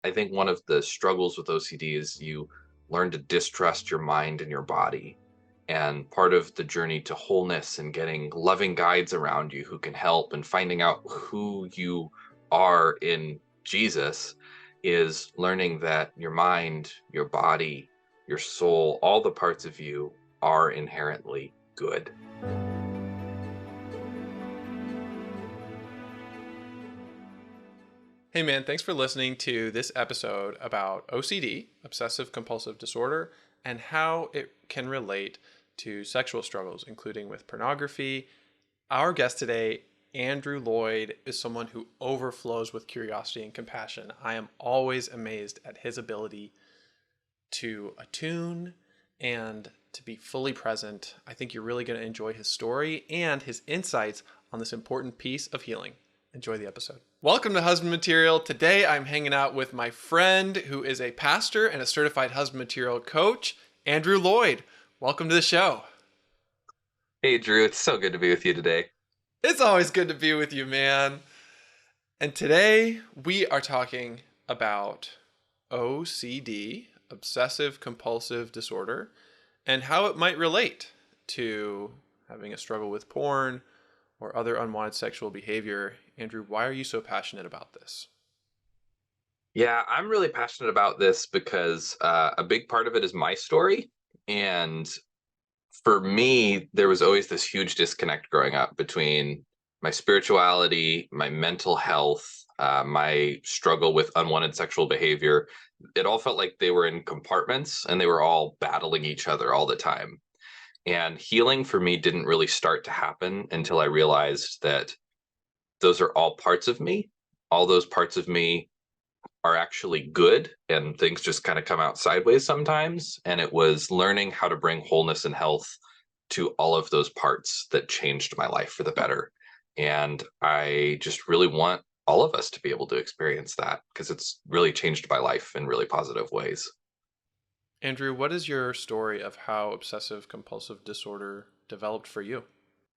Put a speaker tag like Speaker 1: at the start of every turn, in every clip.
Speaker 1: I think one of the struggles with OCD is you learn to distrust your mind and your body. And part of the journey to wholeness and getting loving guides around you who can help and finding out who you are in Jesus is learning that your mind, your body, your soul, all the parts of you are inherently good.
Speaker 2: Hey man, thanks for listening to this episode about OCD, obsessive compulsive disorder, and how it can relate to sexual struggles, including with pornography. Our guest today, Andrew Loyd, is someone who overflows with curiosity and compassion. I am always amazed at his ability to attune and to be fully present. I think you're really going to enjoy his story and his insights on this important piece of healing. Enjoy the episode. Welcome to Husband Material. Today I'm hanging out with my friend who is a pastor and a certified husband material coach, Andrew Loyd. Welcome to the show.
Speaker 1: Hey, Drew, it's so good to be with you today.
Speaker 2: It's always good to be with you, man. And today we are talking about OCD, obsessive compulsive disorder, and how it might relate to having a struggle with porn or other unwanted sexual behavior. Andrew, why are you so passionate about this?
Speaker 1: Yeah, I'm really passionate about this because a big part of it is my story. And for me, there was always this huge disconnect growing up between my spirituality, my mental health, my struggle with unwanted sexual behavior. It all felt like they were in compartments and they were all battling each other all the time. And healing for me didn't really start to happen until I realized that those are all parts of me. All those parts of me are actually good, and things just kind of come out sideways sometimes. And it was learning how to bring wholeness and health to all of those parts that changed my life for the better. And I just really want all of us to be able to experience that because it's really changed my life in really positive ways.
Speaker 2: Andrew, what is your story of how obsessive compulsive disorder developed for you?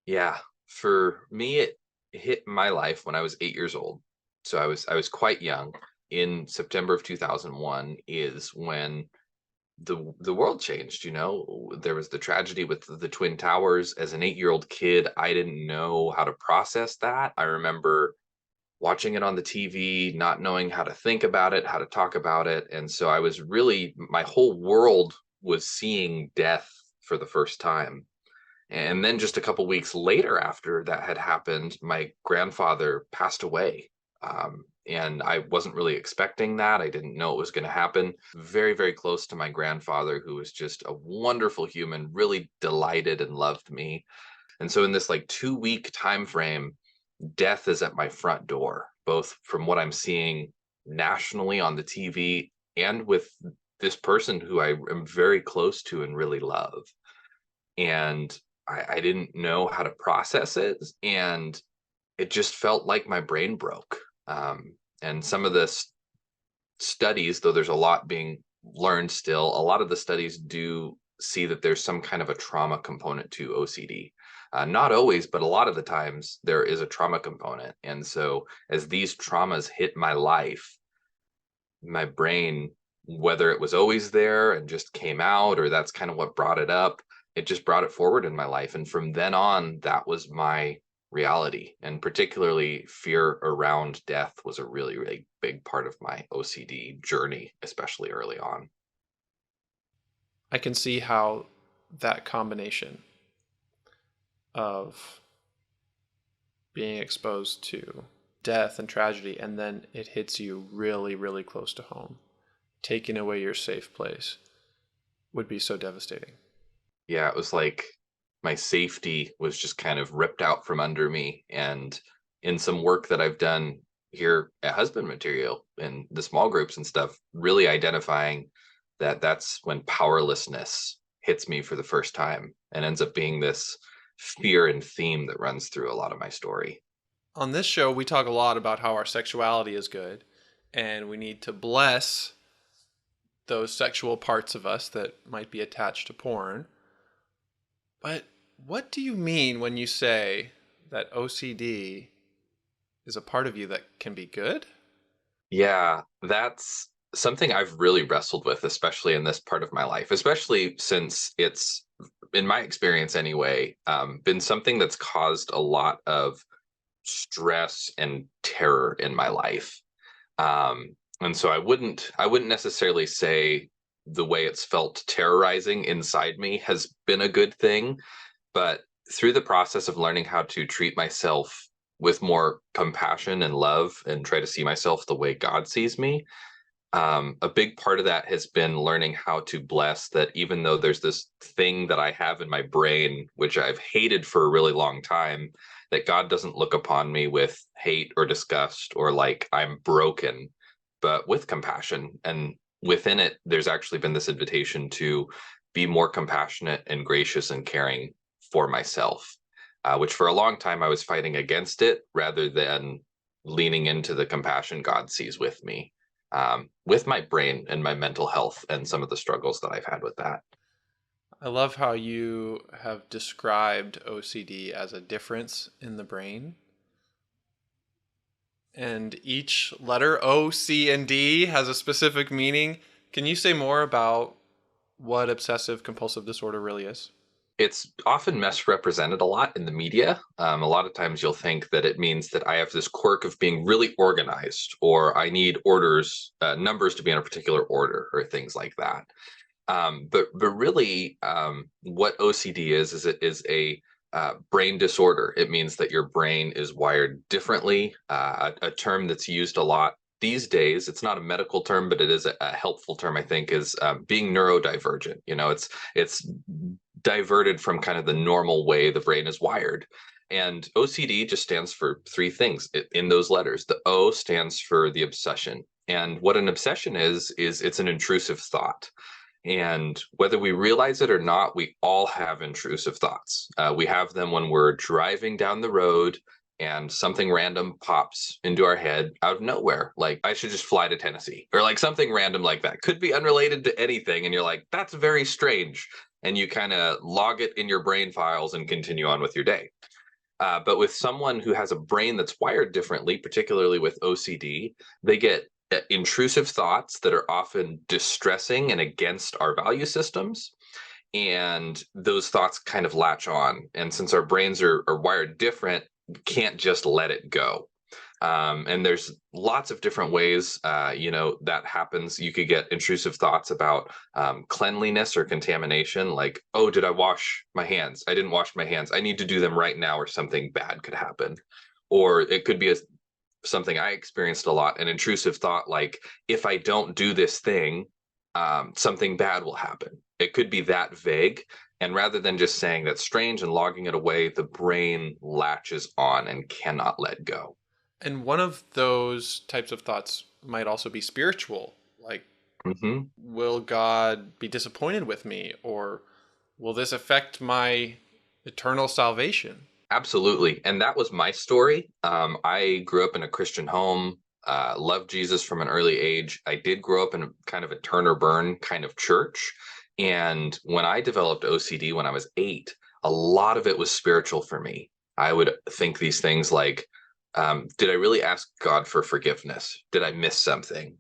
Speaker 1: Yeah, for me, it hit my life when I was 8 years old. So I was quite young. In September of 2001 is when the world changed. There was the tragedy with the twin towers. As an 8-year-old kid, I didn't know how to process that. I remember watching it on the TV, not knowing how to think about it, how to talk about it. And so I was really, my whole world was seeing death for the first time. And then just a couple weeks later, after that had happened, my grandfather passed away. And I wasn't really expecting that. I didn't know it was going to happen. Very, very close to my grandfather, who was just a wonderful human, really delighted and loved me. And so in this like 2 week time frame, death is at my front door, both from what I'm seeing nationally on the TV and with this person who I am very close to and really love. And I didn't know how to process it. And it just felt like my brain broke. And some of the studies, though there's a lot being learned still, a lot of the studies do see that there's some kind of a trauma component to OCD. Not always, but a lot of the times there is a trauma component. And so as these traumas hit my life, my brain, whether it was always there and just came out, or that's kind of what brought it up, it just brought it forward in my life. And from then on, that was my reality. And particularly fear around death was a really, really big part of my OCD journey, especially early on.
Speaker 2: I can see how that combination of being exposed to death and tragedy, and then it hits you really, really close to home, taking away your safe place, would be so devastating.
Speaker 1: Yeah, it was like my safety was just kind of ripped out from under me. And in some work that I've done here at Husband Material in the small groups and stuff, really identifying that that's when powerlessness hits me for the first time and ends up being this fear and theme that runs through a lot of my story.
Speaker 2: On this show, we talk a lot about how our sexuality is good and we need to bless those sexual parts of us that might be attached to porn. But what do you mean when you say that OCD is a part of you that can be good?
Speaker 1: Yeah, that's something I've really wrestled with, especially in this part of my life, especially since it's, in my experience anyway, been something that's caused a lot of stress and terror in my life. And so I wouldn't necessarily say the way it's felt terrorizing inside me has been a good thing, but through the process of learning how to treat myself with more compassion and love and try to see myself the way God sees me, a big part of that has been learning how to bless that, even though there's this thing that I have in my brain, which I've hated for a really long time, that God doesn't look upon me with hate or disgust or like I'm broken, but with compassion. And within it, there's actually been this invitation to be more compassionate and gracious and caring for myself, which for a long time I was fighting against it rather than leaning into the compassion God sees with my brain and my mental health and some of the struggles that I've had with that.
Speaker 2: I love how you have described OCD as a difference in the brain. And each letter O, C, and D has a specific meaning. Can you say more about what obsessive compulsive disorder really is?
Speaker 1: It's often misrepresented a lot in the media. A lot of times you'll think that it means that I have this quirk of being really organized, or I need orders, numbers to be in a particular order, or things like that. But really, what OCD is it is a brain disorder. It means that your brain is wired differently. A term that's used a lot these days, it's not a medical term, but it is a helpful term, I think, is being neurodivergent. It's diverted from kind of the normal way the brain is wired. And OCD just stands for three things in those letters. The O stands for the obsession. And what an obsession is it's an intrusive thought. And whether we realize it or not, we all have intrusive thoughts. We have them when we're driving down the road and something random pops into our head out of nowhere. Like, I should just fly to Tennessee, or like something random like that. Could be unrelated to anything. And you're like, that's very strange. And you kind of log it in your brain files and continue on with your day. But with someone who has a brain that's wired differently, particularly with OCD, they get intrusive thoughts that are often distressing and against our value systems. And those thoughts kind of latch on. And since our brains are wired different, we can't just let it go. And there's lots of different ways, that happens. You could get intrusive thoughts about cleanliness or contamination, like, oh, did I wash my hands? I didn't wash my hands. I need to do them right now, or something bad could happen. Or it could be something I experienced a lot, an intrusive thought like, if I don't do this thing, something bad will happen. It could be that vague. And rather than just saying that's strange and logging it away, the brain latches on and cannot let go.
Speaker 2: And one of those types of thoughts might also be spiritual, like,
Speaker 1: Hmm.
Speaker 2: will God be disappointed with me? Or will this affect my eternal salvation?
Speaker 1: Absolutely. And that was my story. I grew up in a Christian home, loved Jesus from an early age. I did grow up in kind of a turn or burn kind of church. And when I developed OCD when I was 8, a lot of it was spiritual for me. I would think these things like, did I really ask God for forgiveness? Did I miss something?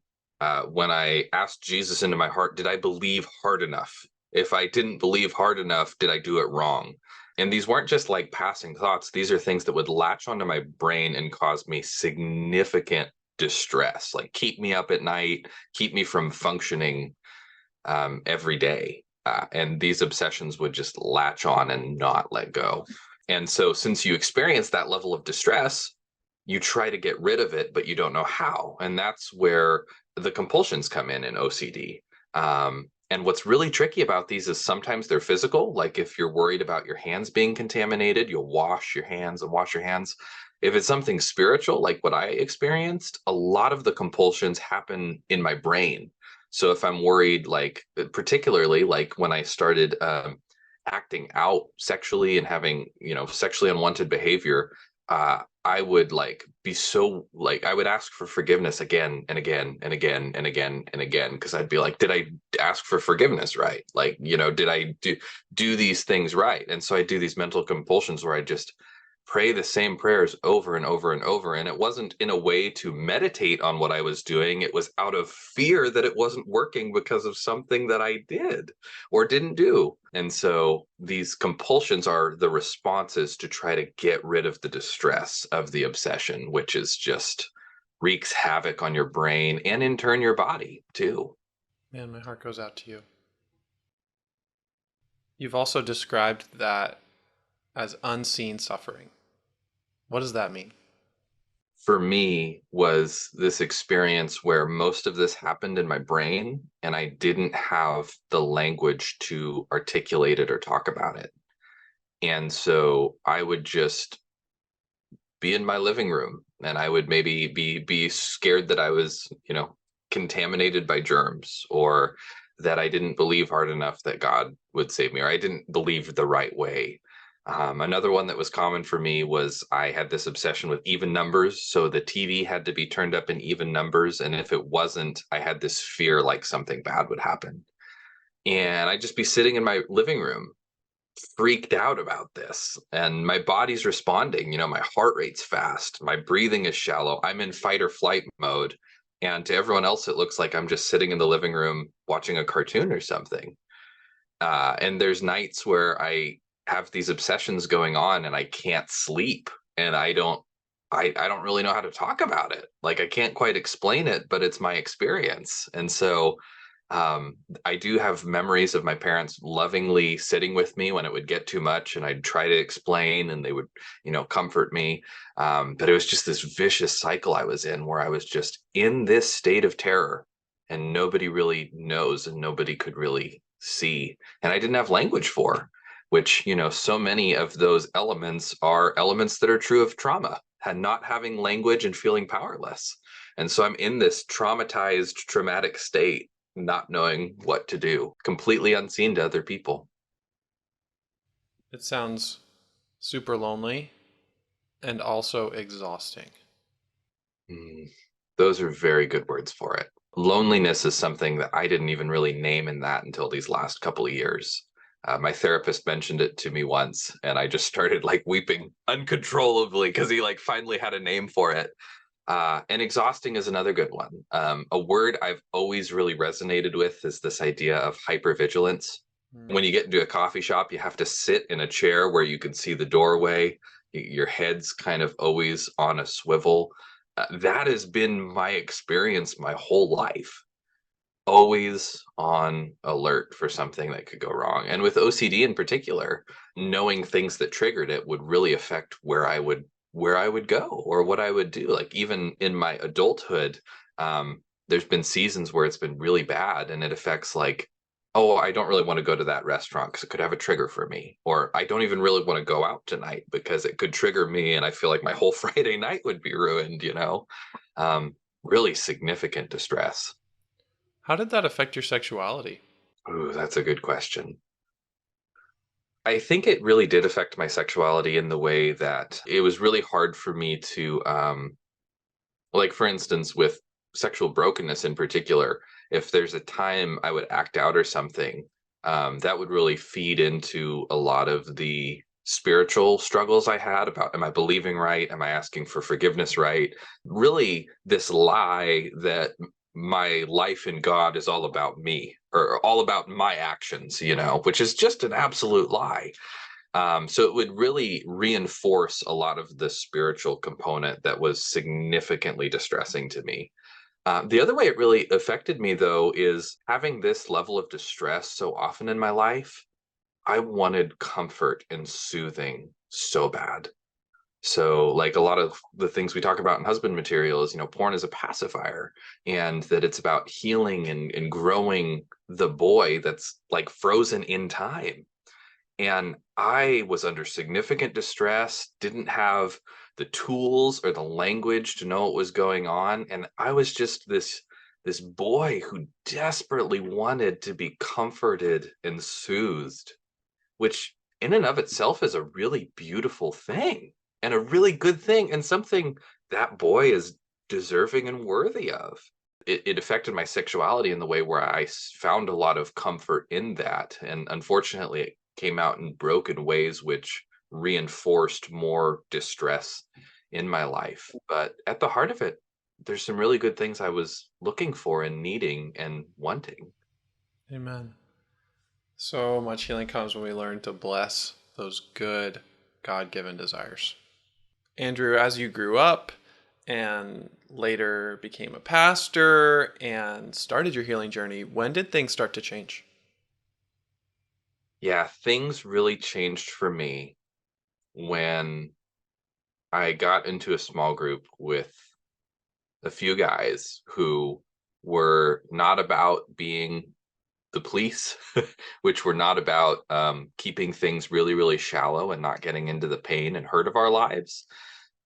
Speaker 1: When I asked Jesus into my heart, did I believe hard enough? If I didn't believe hard enough, did I do it wrong? And these weren't just like passing thoughts. These are things that would latch onto my brain and cause me significant distress, like keep me up at night, keep me from functioning every day. And these obsessions would just latch on and not let go. And so, since you experience that level of distress, you try to get rid of it, but you don't know how. And that's where the compulsions come in OCD. And what's really tricky about these is sometimes they're physical. Like, if you're worried about your hands being contaminated, you'll wash your hands and wash your hands. If it's something spiritual, like what I experienced, a lot of the compulsions happen in my brain. So if I'm worried, like particularly like when I started acting out sexually and having, sexually unwanted behavior, I would like be so like I would ask for forgiveness again and again and again and again and again, because I'd be like, did I ask for forgiveness right? Like, did I do these things right? And so I do these mental compulsions where I just pray the same prayers over and over and over. And it wasn't in a way to meditate on what I was doing. It was out of fear that it wasn't working because of something that I did or didn't do. And so these compulsions are the responses to try to get rid of the distress of the obsession, which is just wreaks havoc on your brain and in turn your body too.
Speaker 2: Man, my heart goes out to you. You've also described that as unseen suffering. What does that mean?
Speaker 1: For me was this experience where most of this happened in my brain and I didn't have the language to articulate it or talk about it. And so I would just be in my living room and I would maybe be scared that I was, contaminated by germs, or that I didn't believe hard enough that God would save me, or I didn't believe the right way. Another one that was common for me was I had this obsession with even numbers. So the TV had to be turned up in even numbers. And if it wasn't, I had this fear like something bad would happen. And I'd just be sitting in my living room freaked out about this, and my body's responding. My heart rate's fast, my breathing is shallow, I'm in fight or flight mode, and to everyone else it looks like I'm just sitting in the living room watching a cartoon or something. And there's nights where I have these obsessions going on and I can't sleep, and I don't really know how to talk about it. Like, I can't quite explain it, but it's my experience. And so I do have memories of my parents lovingly sitting with me when it would get too much, and I'd try to explain, and they would, comfort me. But it was just this vicious cycle I was in, where I was just in this state of terror, and nobody really knows, and nobody could really see, and I didn't have language for. Which, so many of those elements are elements that are true of trauma, and not having language and feeling powerless. And so I'm in this traumatized, traumatic state, not knowing what to do, completely unseen to other people.
Speaker 2: It sounds super lonely and also exhausting.
Speaker 1: Mm, those are very good words for it. Loneliness is something that I didn't even really name in that until these last couple of years. My therapist mentioned it to me once, and I just started like weeping uncontrollably because he like finally had a name for it. And exhausting is another good one. A word I've always really resonated with is this idea of hypervigilance.
Speaker 2: Mm.
Speaker 1: When you get into a coffee shop, you have to sit in a chair where you can see the doorway. Your head's kind of always on a swivel. That has been my experience my whole life, always on alert for something that could go wrong. And with OCD in particular, knowing things that triggered it would really affect where I would go or what I would do. Like, even in my adulthood, there's been seasons where it's been really bad and it affects, like, oh, I don't really want to go to that restaurant because it could have a trigger for me. Or I don't even really want to go out tonight because it could trigger me and I feel like my whole Friday night would be ruined. Um, really significant distress.
Speaker 2: How did that affect your sexuality?
Speaker 1: Ooh, that's a good question. I think it really did affect my sexuality in the way that it was really hard for me to, like, for instance, with sexual brokenness in particular, if there's a time I would act out or something, that would really feed into a lot of the spiritual struggles I had about, am I believing right? Am I asking for forgiveness right? Really, this lie that my life in God is all about me or all about my actions, which is just an absolute lie. So it would really reinforce a lot of the spiritual component that was significantly distressing to me. The other way it really affected me, though, is having this level of distress so often in my life. I wanted comfort and soothing so bad. So, like, a lot of the things we talk about in husband material is, porn is a pacifier, and that it's about healing and growing the boy that's like frozen in time. And I was under significant distress, didn't have the tools or the language to know what was going on. And I was just this boy who desperately wanted to be comforted and soothed, which in and of itself is a really beautiful thing and a really good thing and something that boy is deserving and worthy of. It affected my sexuality in the way where found a lot of comfort in that. And unfortunately, it came out in broken ways, which reinforced more distress in my life. But at the heart of it, there's some really good things I was looking for and needing and wanting.
Speaker 2: Amen. So much healing comes when we learn to bless those good God given desires. Andrew, as you grew up and later became a pastor and started your healing journey, when did things start to change?
Speaker 1: Yeah, things really changed for me when I got into a small group with a few guys who were not about being the police, which were not about keeping things really, really shallow and not getting into the pain and hurt of our lives,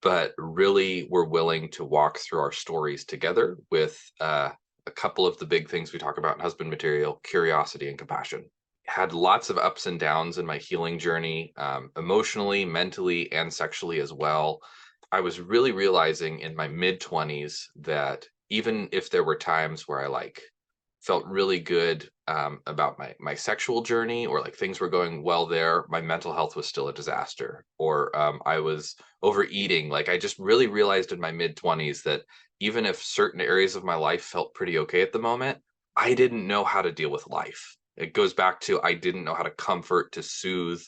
Speaker 1: but really were willing to walk through our stories together with a couple of the big things we talk about in husband material: curiosity and compassion. Had lots of ups and downs in my healing journey, emotionally, mentally, and sexually as well. I was really realizing in my mid 20s that even if there were times where I felt really good about my sexual journey, or like things were going well there, my mental health was still a disaster, or I was overeating. Like I just really realized in my mid 20s that even if certain areas of my life felt pretty okay at the moment, I didn't know how to deal with life. It goes back to I didn't know how to comfort, to soothe,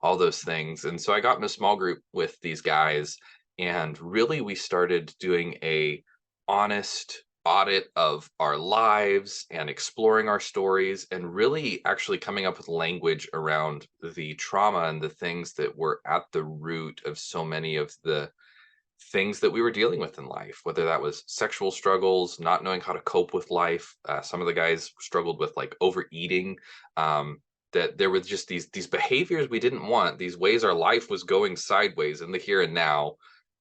Speaker 1: all those things. And so I got in a small group with these guys, and really we started doing a honest audit of our lives and exploring our stories, and really actually coming up with language around the trauma and the things that were at the root of so many of the things that we were dealing with in life, whether that was sexual struggles, not knowing how to cope with life. Some of the guys struggled with like overeating. That there were just these behaviors we didn't want, these ways our life was going sideways in the here and now,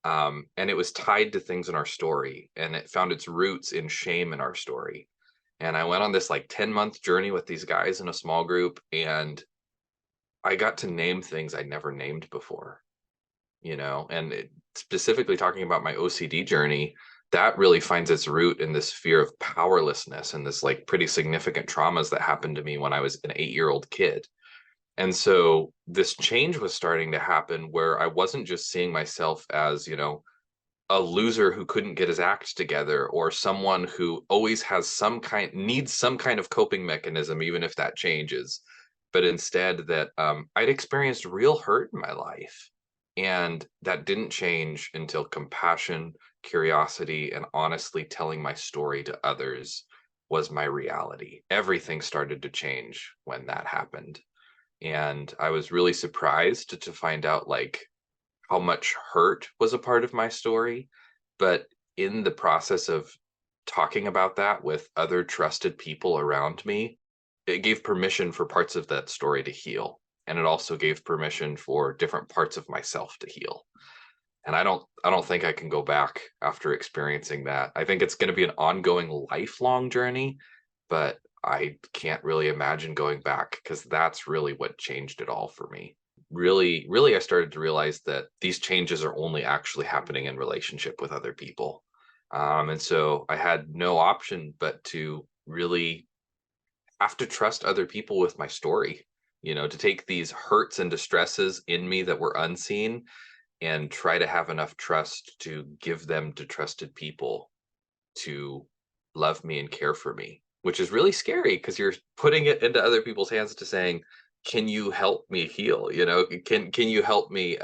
Speaker 1: and it was tied to things in our story, and it found its roots in shame in our story. And I went on this like 10-month journey with these guys in a small group, and I got to name things I'd never named before, and specifically talking about my OCD journey, that really finds its root in this fear of powerlessness and this like pretty significant traumas that happened to me when I was an 8-year-old kid. And so this change was starting to happen where I wasn't just seeing myself as, a loser who couldn't get his act together, or someone who always has needs some kind of coping mechanism, even if that changes. But instead that I'd experienced real hurt in my life, and that didn't change until compassion, curiosity, and honestly telling my story to others was my reality. Everything started to change when that happened. And I was really surprised to find out like how much hurt was a part of my story. But in the process of talking about that with other trusted people around me, it gave permission for parts of that story to heal. And it also gave permission for different parts of myself to heal. And I don't think I can go back after experiencing that. I think it's going to be an ongoing lifelong journey, but I can't really imagine going back, because that's really what changed it all for me. Really, really, I started to realize that these changes are only actually happening in relationship with other people. And so I had no option but to really have to trust other people with my story, to take these hurts and distresses in me that were unseen and try to have enough trust to give them to trusted people to love me and care for me, which is really scary because you're putting it into other people's hands to saying, can you help me heal? Can you help me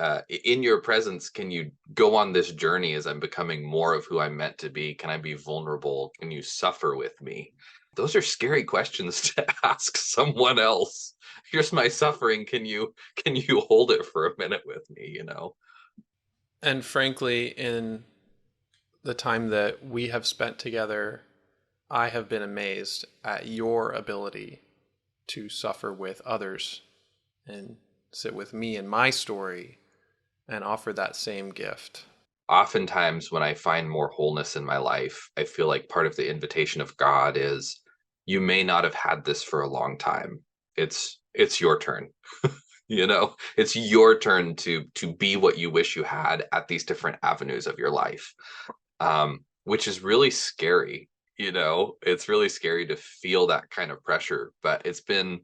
Speaker 1: in your presence? Can you go on this journey as I'm becoming more of who I'm meant to be? Can I be vulnerable? Can you suffer with me? Those are scary questions to ask someone else. Here's my suffering. Can you hold it for a minute with me?
Speaker 2: And frankly, in the time that we have spent together, I have been amazed at your ability to suffer with others and sit with me in my story and offer that same gift.
Speaker 1: Oftentimes when I find more wholeness in my life, I feel like part of the invitation of God is, you may not have had this for a long time. It's your turn. It's your turn to be what you wish you had at these different avenues of your life. Which is really scary. It's really scary to feel that kind of pressure, but it's been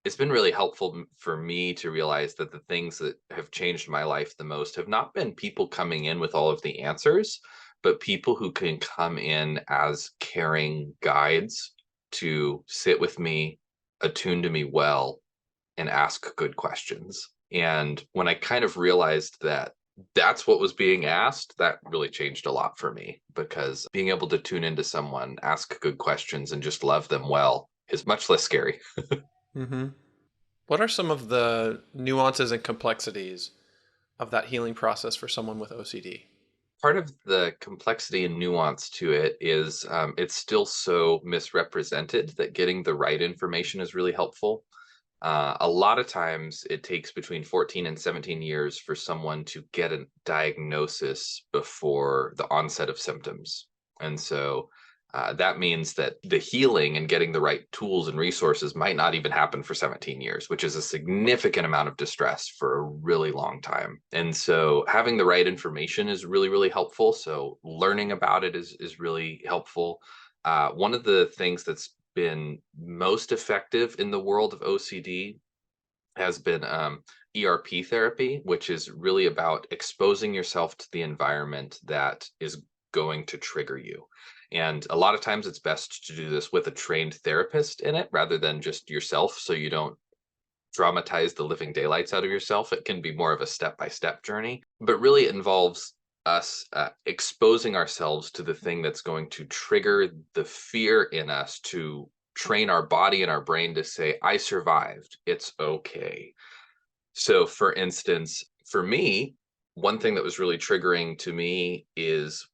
Speaker 1: it's been really helpful for me to realize that the things that have changed my life the most have not been people coming in with all of the answers, but people who can come in as caring guides to sit with me, attune to me well, and ask good questions. And when I kind of realized that that's what was being asked, that really changed a lot for me, because being able to tune into someone, ask good questions, and just love them well is much less scary.
Speaker 2: Mm-hmm. What are some of the nuances and complexities of that healing process for someone with OCD?
Speaker 1: Part of the complexity and nuance to it is it's still so misrepresented that getting the right information is really helpful. A lot of times it takes between 14 and 17 years for someone to get a diagnosis before the onset of symptoms. And so that means that the healing and getting the right tools and resources might not even happen for 17 years, which is a significant amount of distress for a really long time. And so having the right information is really, really helpful. So learning about it is really helpful. One of the things that's been most effective in the world of OCD has been ERP therapy, which is really about exposing yourself to the environment that is going to trigger you. And a lot of times it's best to do this with a trained therapist in it rather than just yourself, so you don't dramatize the living daylights out of yourself. It can be more of a step by step journey, but really it involves us exposing ourselves to the thing that's going to trigger the fear in us to train our body and our brain to say, I survived. It's okay. So, for instance, for me, one thing that was really triggering to me is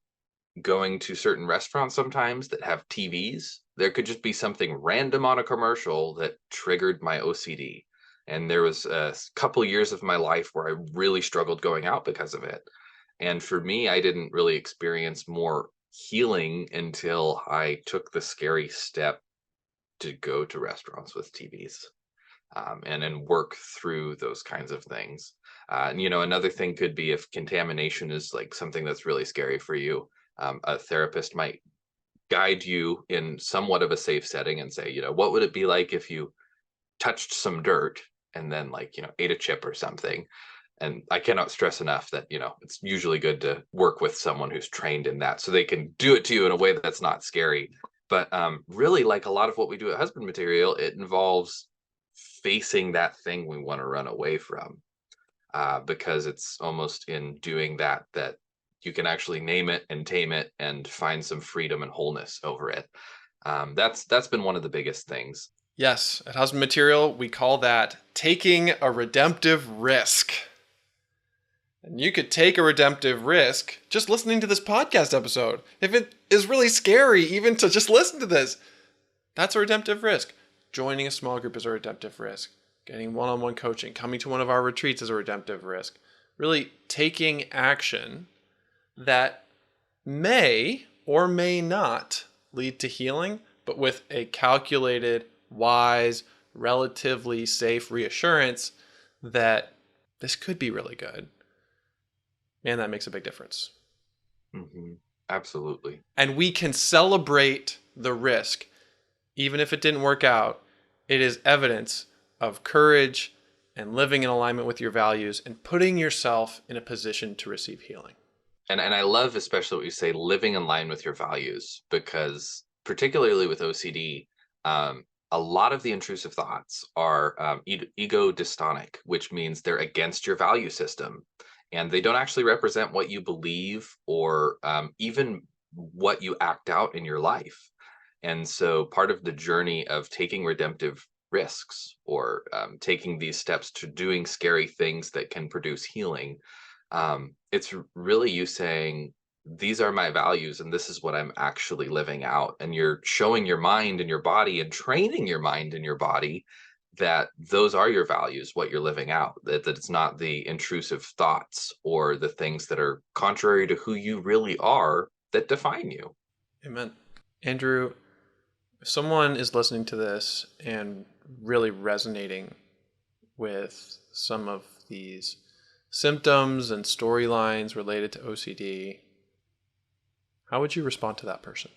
Speaker 1: going to certain restaurants sometimes that have TVs. There could just be something random on a commercial that triggered my OCD. And there was a couple years of my life where I really struggled going out because of it. And for me, I didn't really experience more healing until I took the scary step to go to restaurants with TVs, and work through those kinds of things. Another thing could be if contamination is like something that's really scary for you. A therapist might guide you in somewhat of a safe setting and say, what would it be like if you touched some dirt and then, like, ate a chip or something? And I cannot stress enough that, it's usually good to work with someone who's trained in that so they can do it to you in a way that's not scary. But really, like a lot of what we do at Husband Material, it involves facing that thing we want to run away from, because it's almost in doing that that you can actually name it and tame it and find some freedom and wholeness over it. That's been one of the biggest things.
Speaker 2: Yes, at Husband Material, we call that taking a redemptive risk. And you could take a redemptive risk just listening to this podcast episode. If it is really scary, even to just listen to this, that's a redemptive risk. Joining a small group is a redemptive risk. Getting one-on-one coaching, coming to one of our retreats is a redemptive risk. Really taking action that may or may not lead to healing, but with a calculated, wise, relatively safe reassurance that this could be really good. Man, that makes a big difference.
Speaker 1: Hmm. Absolutely.
Speaker 2: And we can celebrate the risk. Even if it didn't work out, it is evidence of courage and living in alignment with your values and putting yourself in a position to receive healing.
Speaker 1: And I love especially what you say, living in line with your values, because particularly with OCD, a lot of the intrusive thoughts are ego dystonic, which means they're against your value system, and they don't actually represent what you believe or even what you act out in your life. And so part of the journey of taking redemptive risks, or taking these steps to doing scary things that can produce healing, it's really you saying, these are my values and this is what I'm actually living out. And you're showing your mind and your body and training your mind and your body that those are your values, what you're living out, that it's not the intrusive thoughts or the things that are contrary to who you really are that define you.
Speaker 2: Amen. Andrew, if someone is listening to this and really resonating with some of these symptoms and storylines related to OCD, how would you respond to that person?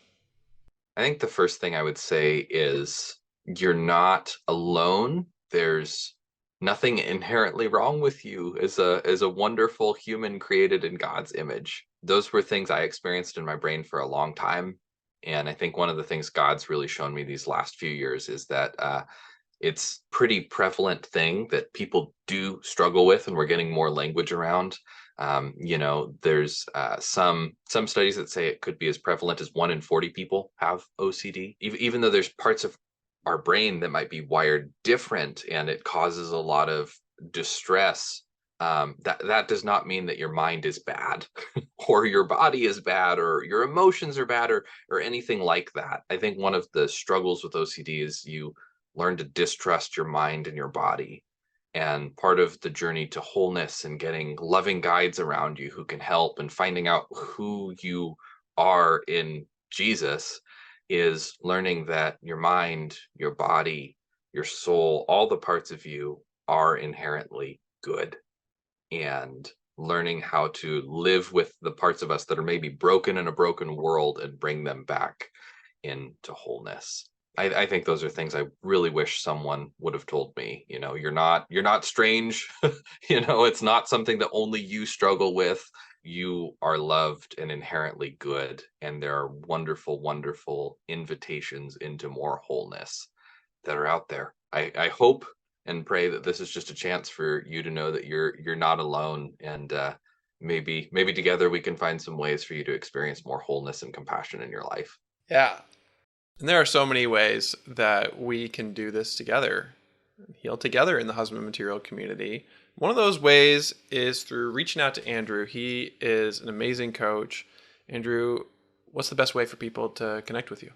Speaker 1: I think the first thing I would say is you're not alone there's nothing inherently wrong with you as a wonderful human created in God's image. Those were things I experienced in my brain for a long time. And I think one of the things God's really shown me these last few years is that it's pretty prevalent thing that people do struggle with, and we're getting more language around. There's some studies that say it could be as prevalent as 1 in 40 people have OCD, even though there's parts of our brain that might be wired different, and it causes a lot of distress. That does not mean that your mind is bad, or your body is bad, or your emotions are bad, or anything like that. I think one of the struggles with OCD is you learn to distrust your mind and your body. And part of the journey to wholeness and getting loving guides around you who can help, and finding out who you are in Jesus, is learning that your mind, your body, your soul, all the parts of you are inherently good, and learning how to live with the parts of us that are maybe broken in a broken world and bring them back into wholeness. I think those are things I really wish someone would have told me. You're not strange. It's not something that only you struggle with. You are loved and inherently good, and there are wonderful, wonderful invitations into more wholeness that are out there. I hope and pray that this is just a chance for you to know that you're not alone, and maybe together we can find some ways for you to experience more wholeness and compassion in your life.
Speaker 2: Yeah. And there are so many ways that we can do this together, heal together in the husband material community. One of those ways is through reaching out to Andrew. He is an amazing coach. Andrew, what's the best way for people to connect with you?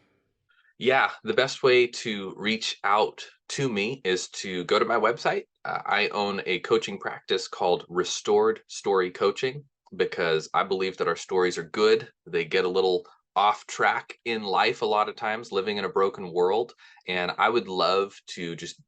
Speaker 1: Yeah, the best way to reach out to me is to go to my website. I own a coaching practice called Restored Story Coaching, because I believe that our stories are good. They get a little off track in life a lot of times, living in a broken world. And I would love to just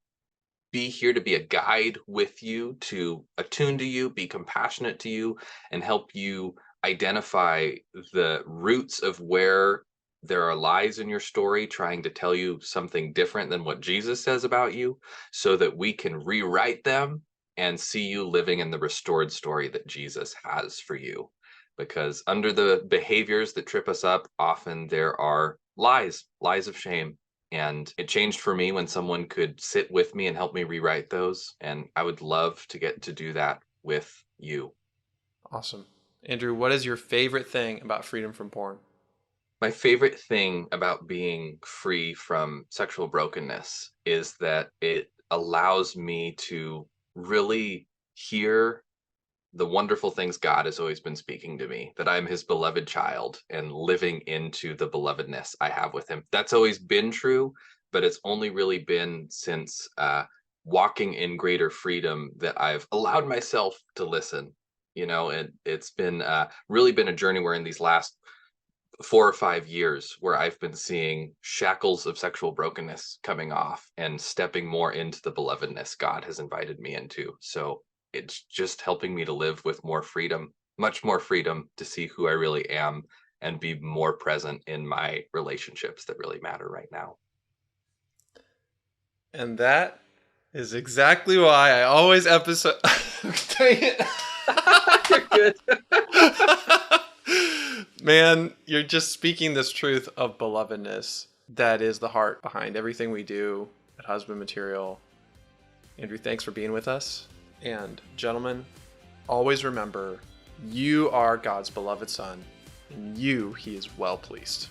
Speaker 1: be here to be a guide with you, to attune to you, be compassionate to you, and help you identify the roots of where there are lies in your story trying to tell you something different than what Jesus says about you, so that we can rewrite them and see you living in the restored story that Jesus has for you. Because under the behaviors that trip us up, often there are lies of shame, and it changed for me when someone could sit with me and help me rewrite those. And I would love to get to do that with you.
Speaker 2: Awesome. Andrew, what is your favorite thing about freedom from porn?
Speaker 1: My favorite thing about being free from sexual brokenness is that it allows me to really hear the wonderful things God has always been speaking to me, that I'm his beloved child and living into the belovedness I have with him. That's always been true, but it's only really been since walking in greater freedom that I've allowed myself to listen. And it's been really been a journey where in these last 4 or 5 years where I've been seeing shackles of sexual brokenness coming off and stepping more into the belovedness God has invited me into. So it's just helping me to live with more freedom, much more freedom to see who I really am and be more present in my relationships that really matter right now.
Speaker 2: And that is exactly why I always episode. Dang it.
Speaker 1: You're good.
Speaker 2: Man, you're just speaking this truth of belovedness that is the heart behind everything we do at Husband Material. Andrew, thanks for being with us. And gentlemen, always remember, you are God's beloved son. In you, he is well pleased.